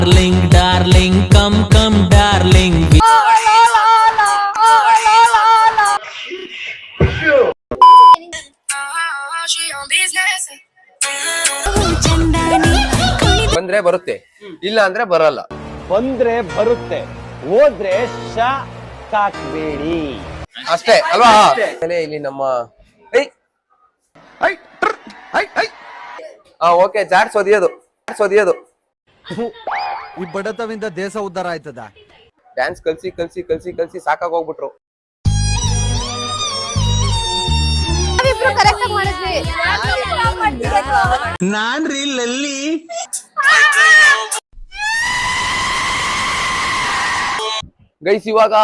Darling, darling, come, come, darling. ಬಂದ್ರೆ ಬರುತ್ತೆ, ಇಲ್ಲ ಅಂದ್ರೆ ಬರಲ್ಲ. ಬಂದ್ರೆ ಬರುತ್ತೆ, ಹೋದ್ರೆ ಕಾಕ್ಬೇಡಿ ಅಷ್ಟೇ ಅಲ್ವಾ? ಇಲ್ಲಿ ನಮ್ಮ ಓಕೆ, ಜಾಡ್ಸ್ ಒದಿಯೋದು. ಈ ಬಡತವಿಂದ ದೇಶ ಉದ್ಧಾರ ಆಯ್ತದ. ಡ್ಯಾನ್ಸ್ ಕಲ್ಸಿ ಸಾಕಾಗ ಹೋಗ್ಬಿಟ್ರು. ನಾನ್ರಿ ಲಲ್ಲಿ. ಗೈಸ್, ಇವಾಗ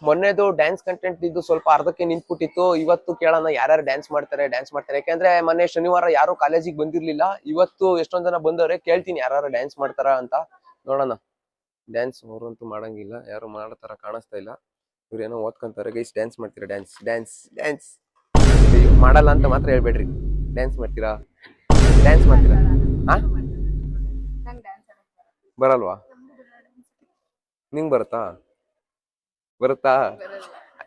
ಮೊನ್ನೆದು ಡ್ಯಾನ್ಸ್ ಕಂಟೆಂಟ್ ಇದ್ದು ಸ್ವಲ್ಪ ಅರ್ಧಕ್ಕೆ ನಿಂತ್ಬಿಟ್ಟಿತ್ತು. ಇವತ್ತು ಕೇಳೋಣ ಯಾರ್ಯಾರು ಡ್ಯಾನ್ಸ್ ಮಾಡ್ತಾರೆ. ಯಾಕೆಂದ್ರೆ ಮೊನ್ನೆ ಶನಿವಾರ ಯಾರು ಕಾಲೇಜಿಗೆ ಬಂದಿರ್ಲಿಲ್ಲ. ಇವತ್ತು ಎಷ್ಟೊಂದ್ ಜನ ಬಂದವ್ರೆ. ಕೇಳ್ತೀನಿ ಯಾರು ಡ್ಯಾನ್ಸ್ ಮಾಡ್ತಾರ ಅಂತ, ನೋಡೋಣ. ಡ್ಯಾನ್ಸ್ ಅವ್ರಂತೂ ಮಾಡಂಗಿಲ್ಲ, ಯಾರು ಮಾಡತಾರ ಕಾಣಿಸ್ತಾ ಇಲ್ಲ. ಇವ್ರೇನೋ ಓದ್ಕೊಂತಾರೆ. ಗೈಸ್, ಡ್ಯಾನ್ಸ್ ಮಾಡ್ತೀರಾ? ಡ್ಯಾನ್ಸ್ ಮಾಡಲ್ಲ ಅಂತ ಮಾತ್ರ ಹೇಳ್ಬೇಡ್ರಿ. ಡ್ಯಾನ್ಸ್ ಮಾಡ್ತೀರಾ? ಹಾ, ಬರಲ್ವಾ? ನಿಂಗ್ ಬರುತ್ತಾ?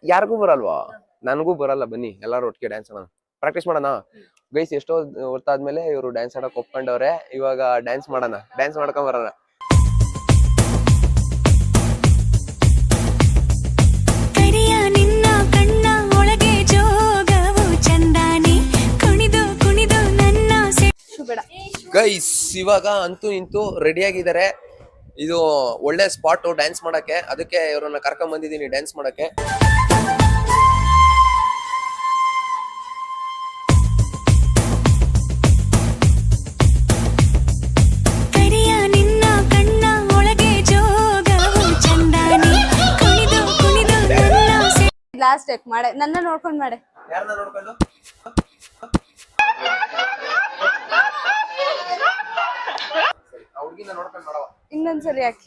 ಯಾರಿಗೂ ಬರಲ್ವಾ? ನನಗೂ ಬರಲ್ಲ. ಬನ್ನಿ ಎಲ್ಲಾರು ಒಟ್ಟಿಗೆ ಡ್ಯಾನ್ಸ್ ಮಾಡೋಣ, ಪ್ರಾಕ್ಟೀಸ್ ಮಾಡೋಣ. ಗೈಸ್, ಎಷ್ಟೋ ಹೊತ್ತಾದ್ಮೇಲೆ ಇವರು ಡ್ಯಾನ್ಸ್ ಆಡಕ್ ಒಪ್ಕೊಂಡವ್ರೆ. ಇವಾಗ ಡ್ಯಾನ್ಸ್ ಮಾಡ್ಕೊಂಡ್ ಬರೋಣ. ಗೈಸ್, ಇವಾಗ ಅಂತೂ ಇಂತೂ ರೆಡಿ ಆಗಿದ್ದಾರೆ. ಇದು ಒಳ್ಳೆ ಸ್ಪಾಟ್ ಡ್ಯಾನ್ಸ್ ಮಾಡಕ್ಕೆ. ಅದಕ್ಕೆ ಇವ್ರನ್ನ ಕರ್ಕೊಂಡ್ ಬಂದಿದ್ದೀನಿ ಡ್ಯಾನ್ಸ್ ಮಾಡಕ್ಕೆ. ಲಾಸ್ಟ್ ಸ್ಟೆಪ್ ಮಾಡೆ, ನನ್ನ ನೋಡ್ಕೊಂಡು ಮಾಡೆ. ಯಾರನ್ನ ನೋಡ್ಕೊಂಡು? ಹುಡುಗಿನ ನೋಡ್ಕೊಂಡು ಮಾಡವ. ಇನ್ನೊಂದ್ಸರಿ ಯಾಕೆ?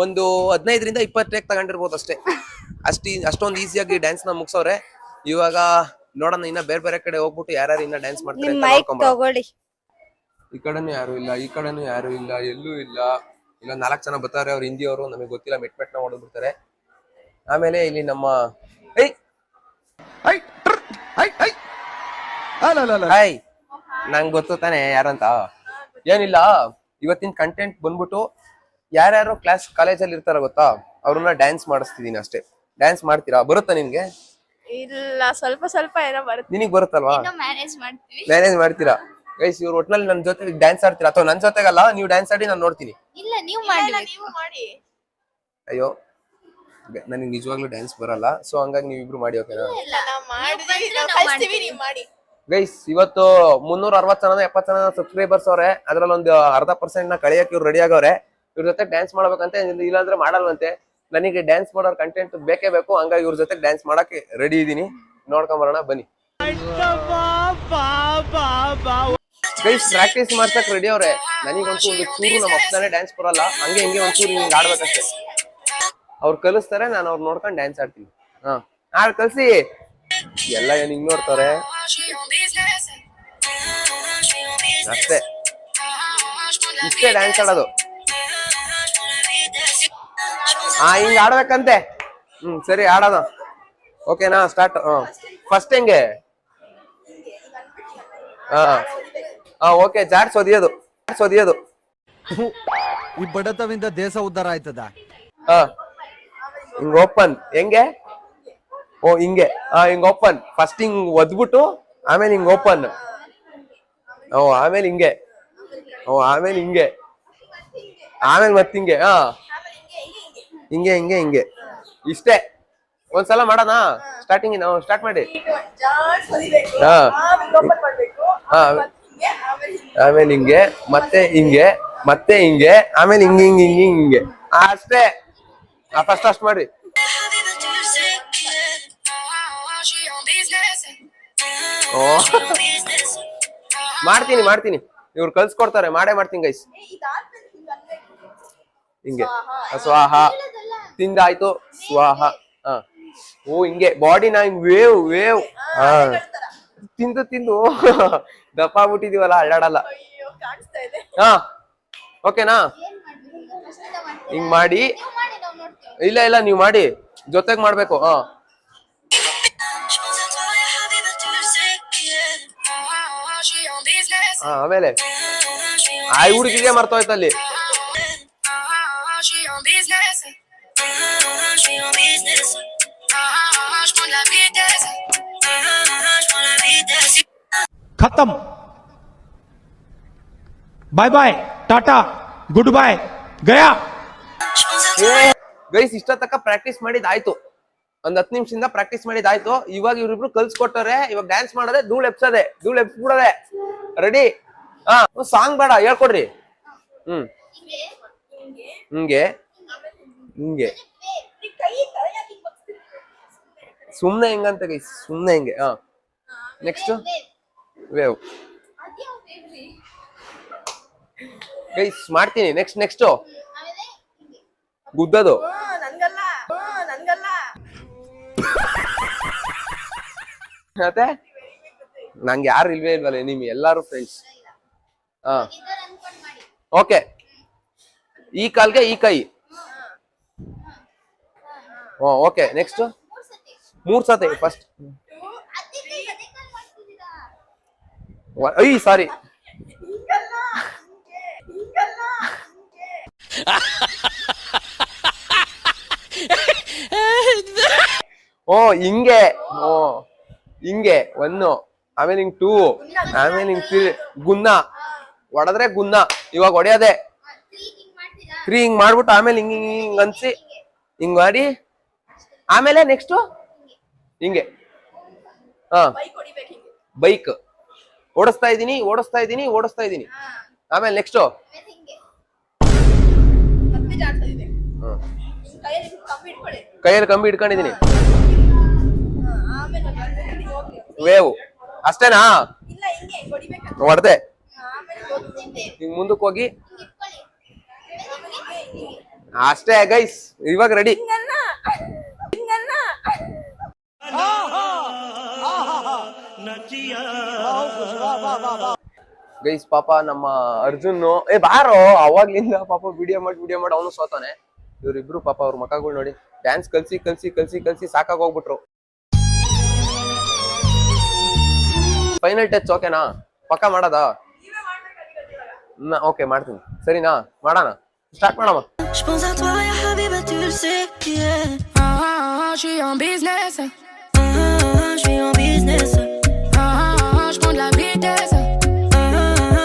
ಒಂದು 15ರಿಂದ 20 ಟೇಕ್ ತಗೊಂಡಿರ್ಬೋದು ಅಷ್ಟೇ. ಅಷ್ಟೊಂದು ಈಸಿಯಾಗಿ ಡ್ಯಾನ್ಸ್ ನ ಮುಗಿಸವ್ರೆ. ಇವಾಗ ನೋಡೋಣ, ಇನ್ನ ಬೇರೆ ಕಡೆ ಹೋಗ್ಬಿಟ್ಟು ಯಾರ್ಯಾರು ಇನ್ನ ಡ್ಯಾನ್ಸ್ ಮಾಡ್ತಾರೆ ಅಂತ ನೋಡ್ಕೊಂಬರೋಣ. ಈ ಕಡೆನೂ ಯಾರು ಇಲ್ಲ, ಈ ಕಡೆನೂ ಯಾರು ಇಲ್ಲ, ಎಲ್ಲೂ ಇಲ್ಲ. ಇಲ್ಲ 4 ಜನ ಬರ್ತಾರೆ, ಅವ್ರು ಹಿಂದಿಯವರು, ನಮಗೆ ಗೊತ್ತಿಲ್ಲ. ಮೆಟ್ನ ಹೊಡೆದ್ಬಿಡ್ತಾರೆ. ಆಮೇಲೆ ಇಲ್ಲಿ ನಮ್ಮ ನಂಗೆ ಗೊತ್ತು ತಾನೆ ಯಾರಂತ. ಏನಿಲ್ಲ, ಇವತ್ತಿನ ಕಂಟೆಂಟ್ ಬಂದ್ಬಿಟ್ಟು ಯಾರ್ಯಾರು ಕಾಲೇಜಲ್ಲಿ ಇರ್ತಾರ ಗೊತ್ತಾ, ಅವ್ರನ್ನ ಡ್ಯಾನ್ಸ್ ಮಾಡಿಸ್ತಿದೀನಿ ಅಷ್ಟೇ. ಡ್ಯಾನ್ಸ್ ಮಾಡ್ತೀರಾ? ಬರುತ್ತಾ ನಿನ್ಗೆ? ಇಲ್ಲ, ಸ್ವಲ್ಪ ಏನೋ ಬರುತ್ತೆ. ನಿನಗ್ ಬರುತ್ತಲ್ವಾ? ಮ್ಯಾನೇಜ್ ಮಾಡ್ತೀರಾ? ಗೈಸ್, ಇವ್ರು ಒಟ್ನಲ್ಲಿ ನನ್ ಜೊತೆ ಡ್ಯಾನ್ಸ್ ಆಡ್ತೀರಾ ಅಥವಾ ನನ್ ಜೊತೆಗಲ್ಲ, ನೀವು ಡ್ಯಾನ್ಸ್ ಆಡಿ ನಾನು ನೋಡ್ತೀನಿ. ಇಲ್ಲ, ನೀವು ಮಾಡಿ. ಅಯ್ಯೋ, ನನಗೆ ನಿಜವಾಗ್ಲೂ ಡ್ಯಾನ್ಸ್ ಬರಲ್ಲ. ಸೊ ಹಂಗಾಗಿ ನೀವಿಬ್ರು ಮಾಡಿ, ಓಕೆನಾ? ಗೈಸ್, ಇವತ್ತು 360 ಜನ 70 ಜನ ಸಬ್ಸ್ಕ್ರೈಬರ್ಸ್ ಅವ್ರೆ. ಅದ್ರಲ್ಲಿ ಒಂದು 0.5% ಕಳಿಯಕ್ಕೆ ಇವ್ರು ರೆಡಿ ಆಗವ್ರೆ. ಇವ್ರ ಜೊತೆ ಡ್ಯಾನ್ಸ್ ಮಾಡ್ಬೇಕಂತ, ಇಲ್ಲಾಂದ್ರೆ ಮಾಡಲ್ವಂತೆ. ನನಗೆ ಡ್ಯಾನ್ಸ್ ಮಾಡೋರ್ ಕಂಟೆಂಟ್ ಬೇಕೇ ಬೇಕು. ಹಂಗಾಗಿ ಇವ್ರ ಜೊತೆ ಡ್ಯಾನ್ಸ್ ಮಾಡಕ್ಕೆ ರೆಡಿ ಇದೀನಿ. ನೋಡ್ಕೊಂಡ್ ಬರೋಣ ಬನ್ನಿ. ಗೈಸ್, ಪ್ರಾಕ್ಟೀಸ್ ಮಾಡ್ಸಕ್ ರೆಡಿ ಅವ್ರೆ. ನನಗಂತೂ ಒಂದು ಚೂರು ನಮ್ಮ ಅಪ್ಪನೇ ಡ್ಯಾನ್ಸ್ ಬರಲ್ಲ. ಹಂಗೆ ಹಿಂಗೆ ಒಂಚೂರು ಹಿಂಗೆ ಆಡ್ಬೇಕಷ್ಟೇ. ಅವ್ರು ಕಲಿಸ್ತಾರೆ, ನಾನು ಅವ್ರು ನೋಡ್ಕೊಂಡು ಡ್ಯಾನ್ಸ್ ಆಡ್ತೀನಿ. ಕಲ್ಸಿ. ಎಲ್ಲ ಏನ್ ಹಿಂಗ್ ನೋಡ್ತಾರೆ ಅಷ್ಟೇ. ಇಷ್ಟೇ ಡ್ಯಾನ್ಸ್ ಆಡೋದು. ಹಿಂಗ್ ಆಡ್ಬೇಕಂತೆ. ಸರಿ, ಆಡೋಣ. ಓಕೆನಾ? ಸ್ಟಾರ್ಟ್. ಫಸ್ಟ್ ಹೆಂಗೆ? ಓಕೆ, ಜಾಡ್ಸ್ ಒದಿಯೋದು. ಈ ಬಡತವಿಂದ ದೇಶ ಉದ್ಧಾರ ಆಯ್ತದ. ಹಿಂಗ್ ಓಪನ್. ಹೆಂಗೆ? ಹಿಂಗೆ. ಹಿಂಗ್ ಓಪನ್. ಫಸ್ಟ್ ಹಿಂಗ್ ಒದ್ಬಿಟ್ಟು ಆಮೇಲೆ ಹಿಂಗ್ ಓಪನ್. ಆಮೇಲೆ ಹಿಂಗೆ. ಆಮೇಲೆ ಮತ್ತಿಂಗೆ. ಹಿಂಗೆ. ಇಷ್ಟೇ. ಒಂದ್ಸಲ ಮಾಡೋಣ. ಸ್ಟಾರ್ಟಿಂಗ್ ನಾವು ಸ್ಟಾರ್ಟ್ ಮಾಡಿ. ಆಮೇಲೆ ಹಿಂಗೆ, ಮತ್ತೆ ಹಿಂಗೆ, ಆಮೇಲೆ ಹಿಂಗೆ. ಅಷ್ಟೇ. ಫಸ್ಟ್ ಮಾಡಿ. ಓ ಮಾಡ್ತೀನಿ ಇವ್ರು ಕಲ್ಸ್ಕೊಡ್ತಾರೆ, ಮಾಡೇ ಮಾಡ್ತೀನಿ ಗೈಸ್. ಹಿಂಗೆ ಸ್ವಾಹ ತಿಂದಾಯ್ತು ಸ್ವಾಹ. ಹ ಓ ಹಿಂಗೆ ಬಾಡಿನ ಹಿಂಗ್ ವೇವ್ ಹಾ ತಿಂದು ದಪ್ಪ ಆಗ್ಬಿಟ್ಟಿದೀವಲ್ಲ, ಅಳ್ಳಾಡಲ್ಲ. ಹಾ ಓಕೆನಾ? ಹಿಂಗ್ ಮಾಡಿ, ಇಲ್ಲ ನೀವ್ ಮಾಡಿ ಜೊತೆಗ್ ಮಾಡ್ಬೇಕು. ಹಾ ಆಮೇಲೆ ಆ ಹುಡುಗಿಗೆ ಮರ್ತೋಯ್ತಲ್ಲಿ. खत्म bye bye tata good bye गया. ಗೈಸ್ ಇಷ್ಟ ತಕ್ಕ ಪ್ರಾಕ್ಟೀಸ್ ಮಾಡಿದಾಯ್ತು, ಒಂದ್ 10 ನಿಮಿಷದಿಂದ ಪ್ರಾಕ್ಟೀಸ್ ಮಾಡಿದಾಯ್ತು. ಇವಾಗ ಇವ್ರಿಬ್ರು ಕಲ್ಸ್ಕೊಟ್ಟವ್ರೆ, ಇವಾಗ ಡ್ಯಾನ್ಸ್ ಮಾಡೋದೆ, ಧೂಳ್ ಎಪ್ಸ್ಬಿಡೋದೆ. ರೆಡಿ? ಹಾ ಸಾಂಗ್ ಬೇಡ, ಹೇಳ್ಕೊಡ್ರಿ. ಹಿಂಗೆ ಸುಮ್ನೆ ಹೆಂಗಂತ ಗೈಸ್, ಸುಮ್ನೆ ಹಿಂಗೆ. ಹಾ ನೆಕ್ಸ್ಟ್ ವೇವ್ ಗೈಸ್ ಮಾಡ್ತೀನಿ. ನೆಕ್ಸ್ಟ್ ಗುದ್ದದು. ಮತ್ತೆ ನಂಗೆ ಯಾರು ಇಲ್ವಲ್ಲ, ನಿಮ್ ಎಲ್ಲಾರು ಫ್ರೆಂಡ್ಸ್. ಹಾ ಓಕೆ, ಈ ಕಾಲ್ಗೆ ಈ ಕೈ. ಓಕೆ ನೆಕ್ಸ್ಟ್ 3 ಸತಿ ಫಸ್ಟ್. ಸಾರಿ ಹಿಂಗೆ 1, ಆಮೇಲೆ ಹಿಂಗ್ 2, ಆಮೇಲೆ ಹಿಂಗ್ 3 ಗುನ್ನ ಹೊಡೆದ್ರೆ ಗುನ್ನ. ಇವಾಗ ಹೊಡೆಯೋದೆ 3 ಹಿಂಗ್ ಮಾಡ್ಬಿಟ್ಟು ಆಮೇಲೆ ಹಿಂಗ್ ಅನ್ಸಿ ಹಿಂಗ್ ಮಾಡಿ, ಆಮೇಲೆ ನೆಕ್ಸ್ಟ್ ಹಿಂಗೆ. ಹಾ ಬೈಕ್ ಓಡಿಸ್ತಾ ಇದೀನಿ. ಆಮೇಲೆ ನೆಕ್ಸ್ಟ್ ಕೈಯಲ್ಲಿ ಕಂಬಿ ಇಟ್ಕೊಂಡಿದೀನಿ. ವೇವ್ ಅಷ್ಟೇನಾ? ಹೊಡ್ದೆ ಹಿಂಗ್ ಮುಂದಕ್ಕೆ ಹೋಗಿ ಅಷ್ಟೇ ಗೈಸ್. ಇವಾಗ ರೆಡಿ. ಗೈಸ್ ಪಾಪ ನಮ್ಮ ಅರ್ಜುನ್ ಬಾರೋ ಅವಾಗ್ಲಿಂದ ಪಾಪ ವಿಡಿಯೋ ಮಾಡಿ ಅವನು ಸೋತಾನೆ. ಇವ್ರಿಬ್ರು ಪಾಪ ಅವ್ರ ಮಕ್ಕಳು ನೋಡಿ ಡ್ಯಾನ್ಸ್ ಕಲ್ಸಿ ಸಾಕಾಗೋಗ್ಬಿಟ್ರು. ಫೈನಲ್ ಟಚ್ ಓಕೆನಾ? ಪಕ್ಕ ಮಾಡೋದಾ? ಓಕೆ ಮಾಡ್ತೀನಿ. ಸರಿನಾ? ಮಾಡೋಣ, ಸ್ಟಾರ್ಟ್ ಮಾಡಮ್ಮ. Je pense à toi, ya Habiba, tu le sais, yeah. Je suis en business. Je suis en business. Je prends de la vitesse.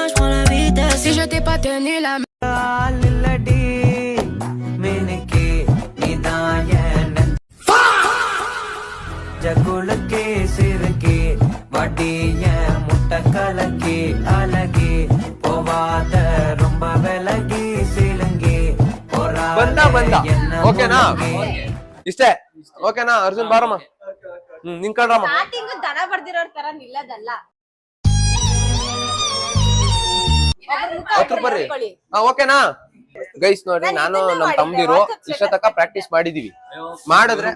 Je prends la vitesse. Si je t'ai pas tenu la main. ಜಗುಳಕ್ಕೆ ಸಿರಕೆ ವಡಿಯ ಮುಟ್ಟ ಕಲಕ್ಕೆ ಅಲಗೆ ಪೋವಾದ ರೊಂಬ ಬೆಲಗಿ ಸಿಲಂಗೆ ಬಂದ ಓಕೆನಾ? ಇಷ್ಟೇ ಓಕೆನಾ? ಅರ್ಜುನ್ ಬಾರಮ್ಮ, ನಿಂತ್ಕೊಳ್ರಮ್ಮ. ದನ ಬರ್ದಿರೋರ್ ತರ ನಿಲ್ಲದಲ್ಲ. 10 ಬರ್ರಿ. ಓಕೆನಾ ಗೈಸ್? ನೋಡ್ರಿ, ನಾನು ನಮ್ ತಮ್ದಿರು ಇಷ್ಟ ತಕ್ಕ ಪ್ರಾಕ್ಟೀಸ್ ಮಾಡಿದೀವಿ. ಮಾಡಿದ್ರೆ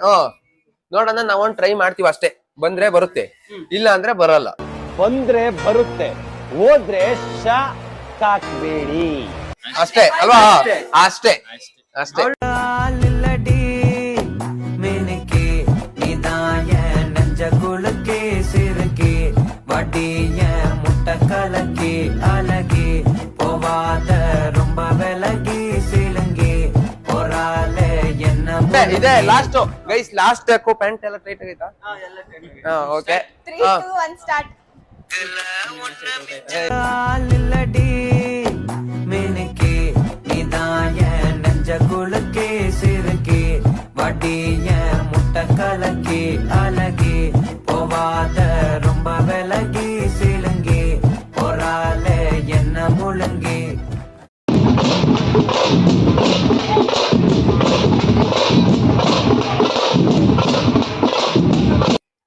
ನೋಡೋಣ, ನಾವೊಂದ್ ಟ್ರೈ ಮಾಡ್ತೀವಿ ಅಷ್ಟೇ. ಬಂದ್ರೆ ಬರುತ್ತೆ, ಇಲ್ಲ ಅಂದ್ರೆ ಬರಲ್ಲ. ಬಂದ್ರೆ ಬರುತ್ತೆ, ಹೋದ್ರೆ ಸಾಕ್ಬೇಡಿ ಅಷ್ಟೇ ಅಲ್ವಾ? ಅಷ್ಟೇ ಮೆನಕೆ ನಿದಾಯ ನಂಜಗುಳಕ್ಕೆ ಸಿರಕೆ ವಡಿಯ ಮುಟ್ಟ ಕಲಕ್ಕೆ ಅಲಗೆ ಪೋವಾದ ರೊಂಬ ಬೆಲಗಿ ಸಿಲಂಗೆ ಹೊರಾಲೆ ಎನ್ನ ಇದೆ ಲಾಸ್ಟ್ ಗೈಸ್. ಲಾಸ್ಟ್ ಯಾಕೋ ಪ್ಯಾಂಟ್ ಎಲ್ಲ ಟೈಟ್ ಆಗೈತಾ? Okay 3, 2, 1 start. ಮೆನಕೆ ನಿದಾಯ ನಂಜಗುಳಕ್ಕೆ ಸಿರಕೆ ವಡಿಯ ಮುಟ್ಟ ಕಲಕ್ಕೆ ಅಲಗೆ ಪೋವಾದ ರೊಂಬ ಬೆಲಗಿ ಸಿಲಂಗೆ ಹೊರಾಲೆ ಎನ್ನ ಮುಳಂಗೆ.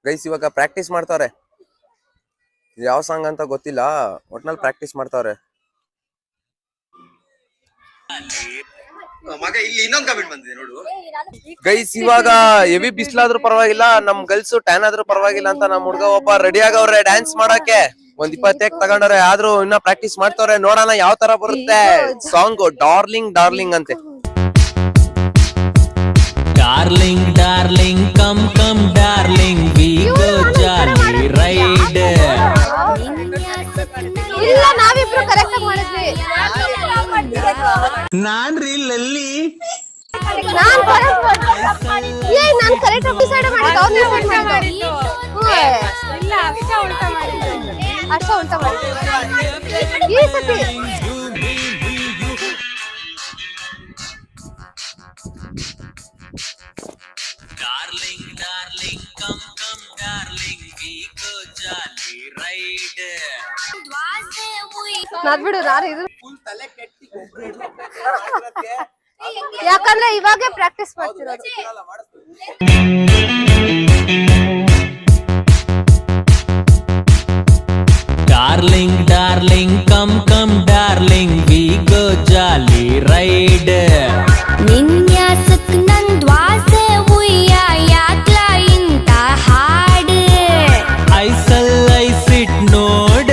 ಗೈಸ್ ಇವಾಗ ಪ್ರಾಕ್ಟೀಸ್ ಮಾಡ್ತಾವ್ರೆ. ಯಾವ ಸಾಂಗ್ ಅಂತ ಗೊತ್ತಿಲ್ಲ, ಒಟ್ನಲ್ಲಿ ಪ್ರಾಕ್ಟೀಸ್ ಮಾಡ್ತಾವ್ರೆ. ಗೈಸ್ ಇವಾಗ ಹೆವಿ ಬಿಸ್ಲಾದ್ರೂ ಪರವಾಗಿಲ್ಲ, ನಮ್ ಗರ್ಲ್ಸ್ ಟ್ಯಾನ್ ಆದ್ರೂ ಪರವಾಗಿಲ್ಲ ಅಂತ ನಮ್ ಹುಡ್ಗ ಒಬ್ಬ ರೆಡಿ ಆಗವ್ರೆ ಡ್ಯಾನ್ಸ್ ಮಾಡಕ್ಕೆ. ಒಂದ್ 20 ತಗೊಂಡವ್ರೆ, ಆದ್ರೂ ಇನ್ನ ಪ್ರಾಕ್ಟೀಸ್ ಮಾಡ್ತವ್ರೆ. ನೋಡೋಣ ಯಾವ ತರ ಬರುತ್ತೆ ಸಾಂಗ್. ಡಾರ್ಲಿಂಗ್ ಡಾರ್ಲಿಂಗ್ ಅಂತೆ. Darling, darling, come, come, darling, we go jolly ride. ಇಲ್ಲ ನಾವಿಬ್ರು ಕರೆಕ್ಟ್ ಆಗಿ ಮಾಡಿದ್ವಿ. ನಾನ್ ರೀಲ್ ಅಲ್ಲಿ ನಾನ್ ಕರೆಕ್ಟ್ ನಾನ್ ಕರೆಕ್ಟ್ ಆಗಿ ಡಿಸೈಡ್ ಮಾಡಿದ್ದು, ಅವ್ನು ಡಿಸೈಡ್ ಮಾಡಿದ್ದು. ಇಲ್ಲ ಅಷ್ಟ ಉಲ್ಟಾ ಮಾಡಿದ್ದು. ಈ ಸತಿ Darling, darling, come, come, darling, we go jolly ride. ನಾನ್ ಬಿಡು, ನಾನು ಇದು ಯಾಕಂದ್ರೆ ಇವಾಗೆ ಪ್ರಾಕ್ಟೀಸ್ ಮಾಡ್ತಿರೋದು. Darling, darling, come, come, darling, we go jolly ride. ವಿನ್ಯಾಸಕ್ ನನ್ ದ್ವಾಸೆ ಉಯ್ಯ ಯಾಕ್ಲ ಇಂತ ಹಾಡು ಐಸಲ್ ಐಸಿಟ್ ನೋಡ್,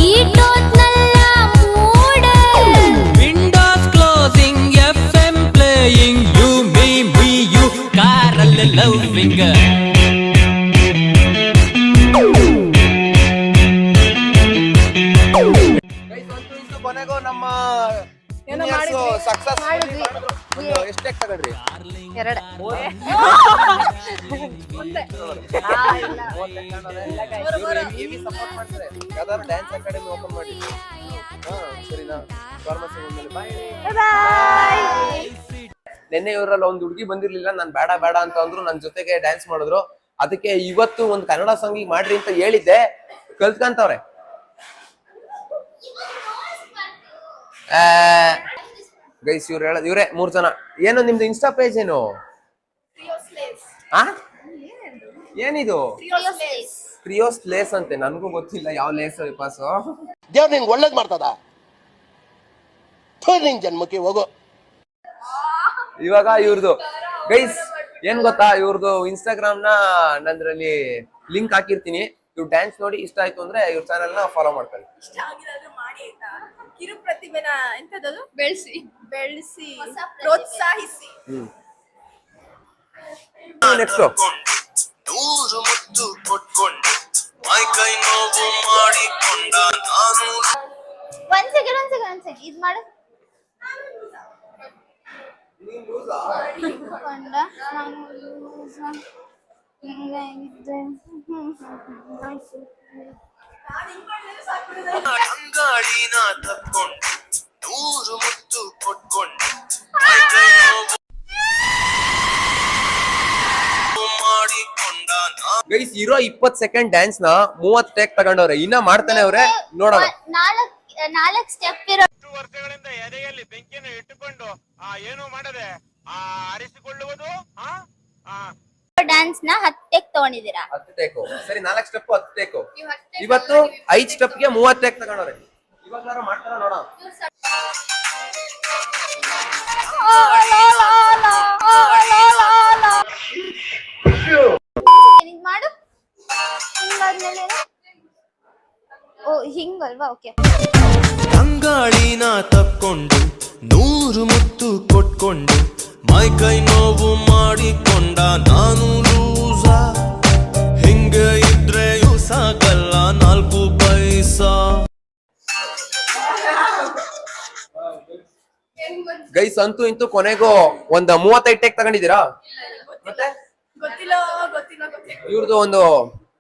ಈಟೋತ್ನಲ್ಲ ಮೂಡ windows closing, FM playing, you, you, ಕಾರಲ್ಲಿ loving. ಕೊನೆಗೂ ನಮ್ಮ ಸಕ್ಸಸ್. ಎಷ್ಟೇ ತಗೊಂಡ್ರಿ? 2 ಯಾವ್ದಾದ್ರು ಡ್ಯಾನ್ಸ್ ಅಕಾಡೆಮಿ ಓಪನ್ ಮಾಡಿ. ಸರಿನಾ? ನಿನ್ನೆ ಇವರಲ್ಲಿ ಒಂದು ಹುಡುಗಿ ಬಂದಿರ್ಲಿಲ್ಲ, ನಾನ್ ಬೇಡ ಬೇಡ ಅಂತ ಅಂದ್ರು, ನನ್ ಜೊತೆಗೆ ಡ್ಯಾನ್ಸ್ ಮಾಡಿದ್ರು. ಅದಕ್ಕೆ ಇವತ್ತು ಒಂದು ಕನ್ನಡ ಸಾಂಗಿಗೆ ಮಾಡ್ರಿ ಅಂತ ಹೇಳಿದ್ದೆ, ಕಲ್ತ್ಕಂತವ್ರೆ. ಗೈಸ್ ಇವ್ರೆ 3 ಜನ. ಏನು ನಿಮ್ದು ಇನ್ಸ್ಟಾ ಪೇಜ್ ಏನು? ಏನಿದು? ಕ್ರಿಯೋಸ್ ಲೇಸ್ ಅಂತೆ. ನನ್ಗೂ ಗೊತ್ತಿಲ್ಲ ಯಾವ ಲೇಸ್ ಪಾಸು. ದೇವ್ರು ನಿಂಗೆ ಒಳ್ಳೇದ್ ಮಾಡ್ತದ, ನಿನ್ ಜನ್ಮಕ್ಕೆ ಹೋಗೋ. ಇವಾಗ ಇವ್ರದು ಗೈಸ್ ಏನ್ ಗೊತ್ತಾ, ಇವ್ರದು ಇನ್ಸ್ಟಾಗ್ರಾಮ್ ನ ನಂದ್ರಲ್ಲಿ ಲಿಂಕ್ ಹಾಕಿರ್ತೀನಿ. ಇವ್ರು ಡ್ಯಾನ್ಸ್ ನೋಡಿ ಇಷ್ಟ ಆಯ್ತು ಅಂದ್ರೆ ಇವ್ರ ಚಾನೆಲ್ ನ ಫಾಲೋ ಮಾಡ್ಕೊಳ್ಳಿ. ಕಿರು ಪ್ರತಿಭೆನ ಎಂತದದು ಬೆಳೆಸಿ ಪ್ರೋತ್ಸಾಹಿಸಿ. ನೆಕ್ಸ್ಟ್ ನೂರು ಮುತ್ತು ಕೊಟ್ಕೊಂಡು ಮೈ ಕೈ ನೋವು ಮಾಡಿಕೊಂಡ ನಾನು. ಒಂದ್ ಸೆಕೆಂಡ್ ಇದ್ ಮಾಡು. ಅಂಗಾಡಿನ ತಕ್ಕೊಂಡು ನೂರು ಮುತ್ತು ಕೊಟ್ಕೊಂಡು ಮೈ ಕೈ ನೋವು ಮಾಡಿಕೊಂಡ ನಾನು. ಗೈಸ್ ಇರೋ 20 ಸೆಕೆಂಡ್ ಡ್ಯಾನ್ಸ್ ನ 30 ಟೇಕ್ ತಗೊಂಡವ್ರೆ. ಇನ್ನ ಮಾಡ್ತಾನೆ ಅವ್ರೆ, ನೋಡೋಣ. 4 ಸ್ಟೆಪ್ ಇರೋ ವರ್ಷಗಳಿಂದ ಎದೆಯಲ್ಲಿ ಬೆಂಕಿಯನ್ನು ಇಟ್ಟುಕೊಂಡು ಏನು ಮಾಡದೆ ಆರಿಸಿಕೊಳ್ಳುವುದು. ಡ್ಯಾನ್ಸ್ ನ 10 ಟೇಕ್ ತಗೊಂಡಿದ್ದೀರಾ? 10 ಟೇಕು. ಸರಿ, 4 ಸ್ಟೆಪ್ 10 ಟೇಕು. ಇವತ್ತು 5 ಸ್ಟೆಪ್ ಗೆ 30 ಟೇಕ್ ತಗೊಂಡವ್ರೆ. ಇವಾಗ ಮಾಡ್ತಾರ ನೋಡೋಣ. ಮಾಡು. ಹಿಂಗಾದ್ಮೇಲೆ ಓ ಹಿಂಗಲ್ವಾ? ಓಕೆ. ಅಂಗಾಳಿನ ತಕ್ಕೊಂಡು ನೂರು ಮುತ್ತು ಕೊಟ್ಕೊಂಡು ಮೈ ಕೈ ನೋವು ಮಾಡಿಕೊಂಡ ನಾನು ಲೂಸ. ಹಿಂಗೆ ಇದ್ರೆಯೂ ಸಾಕಲ್ಲ 4 ಪೈಸಾ. ಗೈಸ್ ಅಂತೂ ಇಂತೂ ಕೊನೆಗೂ ಒಂದ್ 35 ಟೇಕ್ ತಗೊಂಡಿದ್ದೀರಾ? ಮತ್ತೆ ಇವ್ರದ್ದು ಒಂದು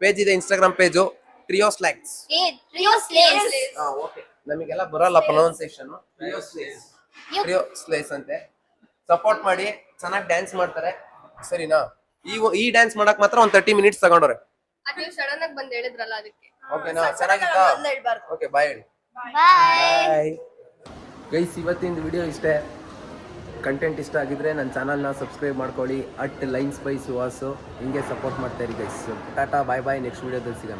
ಪೇಜ್ ಇದೆ, ಇನ್ಸ್ಟಾಗ್ರಾಮ್ ಪೇಜು, ಟ್ರಿಯೋಸ್ ಲ್ಯಾಕ್ಸ್. ನಮಗೆಲ್ಲ ಬರಲ್ಲ ಪ್ರೊನೌನ್ಸಿಯೇಷನ್. ಟ್ರಿಯೋಸ್ ಅಂತೆ. ಸಪೋರ್ಟ್ ಮಾಡಿ, ಚೆನ್ನಾಗಿ ಡ್ಯಾನ್ಸ್ ಮಾಡ್ತಾರೆ. ಸರಿನಾ? ಈ ಡ್ಯಾನ್ಸ್ ಮಾಡಕ್ ಮಾತ್ರ ಒಂದ್ 30 ಮಿನಿಟ್ಸ್ ತಗೊಂಡವ್ರೆ. ಸಡನ್ ಆಗಿ ಬಂದ್ ಹೇಳಿದ್ರಲ್ಲ ಅದಕ್ಕೆ. ಓಕೆನಾ? ಚೆನ್ನಾಗಿತ್ತಾ? ಓಕೆ, ಬಾಯ್ ಹೇಳಿ. ಬಾಯ್ ಗೈಸ್, ಇವತ್ತಿನ ವಿಡಿಯೋ ಇಷ್ಟೇ. ಕಂಟೆಂಟ್ ಇಷ್ಟ ಆಗಿದ್ರೆ ನನ್ನ ಚಾನಲ್ನ ಸಬ್ಸ್ಕ್ರೈಬ್ ಮಾಡ್ಕೊಳ್ಳಿ. @ಲೈನ್ಸ್ ಬೈ ಸುಹಾಸು. ಹಿಂಗೆ ಸಪೋರ್ಟ್ ಮಾಡ್ತಾ ಇರಿ ಗೈಸ್. ಟಾಟಾ, ಬಾಯ್ ಬಾಯ್. ನೆಕ್ಸ್ಟ್ ವಿಡಿಯೋದಲ್ಲಿ ಸಿಗೋಣ.